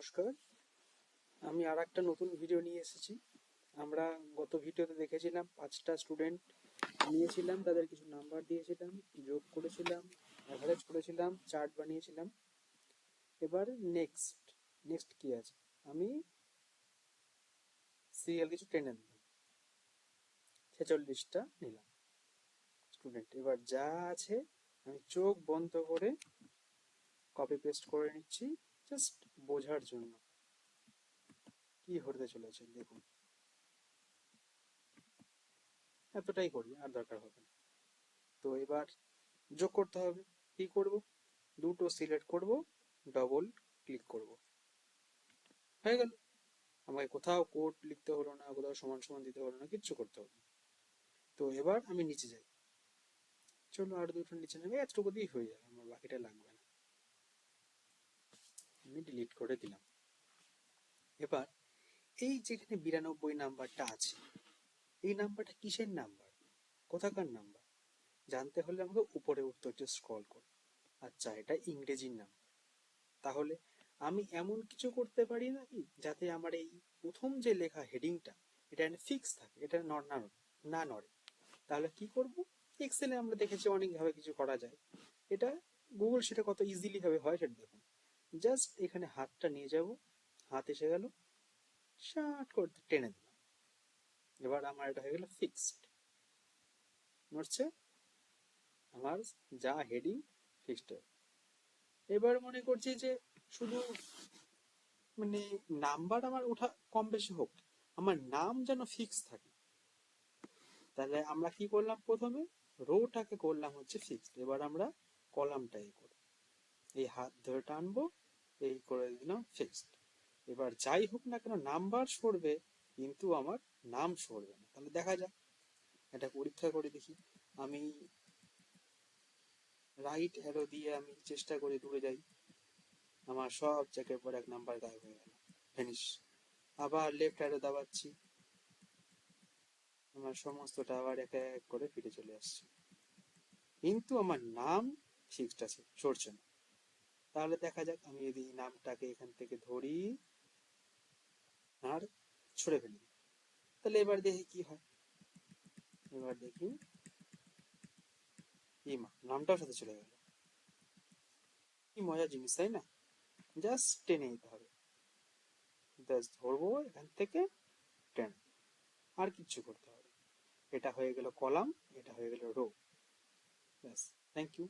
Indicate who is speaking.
Speaker 1: নমস্কার, আমি আর একটা নতুন ভিডিও নিয়ে এসেছি। আমরা গত ভিডিওতে দেখেছিলাম 5টা স্টুডেন্ট নিয়েছিলাম, তাদের কিছু নাম্বার দিয়েছিলাম, যোগ করেছিলাম, অ্যাভারেজ করেছিলাম, চার্ট বানিয়েছিলাম। এবার নেক্সট কি আছে, আমি সিরিয়াল কিছু টেনে দিলাম, 46টা নিলাম স্টুডেন্ট। এবার যা আছে আমি চোখ বন্ধ করে কপি পেস্ট করে নিচ্ছি, জাস্ট বোঝার জন্য কি হতে চলেছে। দেখুন, এতটাই করি, আর দরকার হবে না। তো এবার যোগ করতে হবে। কি করব, দুটো সিলেক্ট করব, ডবল ক্লিক করব, হয়ে গেল। আমাকে কোথাও কোড লিখতে হলো না, কোথাও সমান সমান দিতে হলো না, কিচ্ছু করতে হলো না। তো এবার আমি নিচে যাই, চলো আর দুটো নিচে নেবে, এতটুকু দিয়ে হয়ে যাবে, আমার বাকিটা লাগবে না, আমি ডিলিট করে দিলাম। এবার এই যেখানে 92 নাম্বারটা আছে, এই নাম্বারটা কিসের নাম্বার, কোথাকার নাম্বার জানতে হলে আমাকে উপরে উঠতে হচ্ছে স্ক্রল করে। আচ্ছা, এটা ইংরেজির নাম্বার। তাহলে আমি এমন কিছু করতে পারি নাকি যাতে আমার এই প্রথম যে লেখা হেডিংটা, এটা ফিক্স থাকে, এটা না নড়ে। তাহলে কি করব, এক্সেলে আমরা দেখেছি অনেকভাবে কিছু করা যায়, এটা গুগল সেটা কত ইজিলি ভাবে হয় সেটা দেখুন। জাস্ট এখানে হাতটা নিয়ে যাব, হাত এসে গেল, শার্ট করতে টেনে দিলাম, এবার আমার এটা হয়ে গেল ফিক্সড, নড়ছে, আমার যা হেডিং ফিক্সড। এবার মনে করছি যে শুধু মানে নাম্বার আমার ওঠা কম বেশি হোক, আমার নাম যেন ফিক্স থাকে। তাহলে আমরা কি করলাম, প্রথমে রোটাকে করলাম হচ্ছে ফিক্সড, এবার আমরা কলামটা করব, এই হাত ধরে টানবো, এই করে দিলাম ফিক্সড। এবার যাই হোক না কেন নাম্বার সরবে, কিন্তু আমার নাম সরবে না। তাহলে দেখা যাক, এটা পরীক্ষা করে দেখি। আমি রাইট অ্যারো দিয়ে আমি চেষ্টা করি দূরে যাই, আমার সব জায়গার পর এক নাম্বার গায়েব হয়ে গেল, ফিনিশ। আবার লেফট অ্যারো দাবাচ্ছি, আমার সমস্তটা আবার এক এক করে ফিরে চলে আসছে, কিন্তু আমার নাম ফিক্সড আছে, সরছে না। তাহলে দেখা যাক, আমি যদি নামটাকে এখান থেকে ধরি আর ছুড়ে ফেলি, তাহলে এবার দেখি কি হয়। এবার দেখি, মা নামটাও সাথে চলে গেল। কি মজার জিনিস, তাই না? জাস্ট টেনে নিতে হবে, জাস্ট ধরবো এখান থেকে, টেন, আর কিচ্ছু করতে হবে। এটা হয়ে গেল কলাম, এটা হয়ে গেল রো। ব্যাস, থ্যাংক ইউ।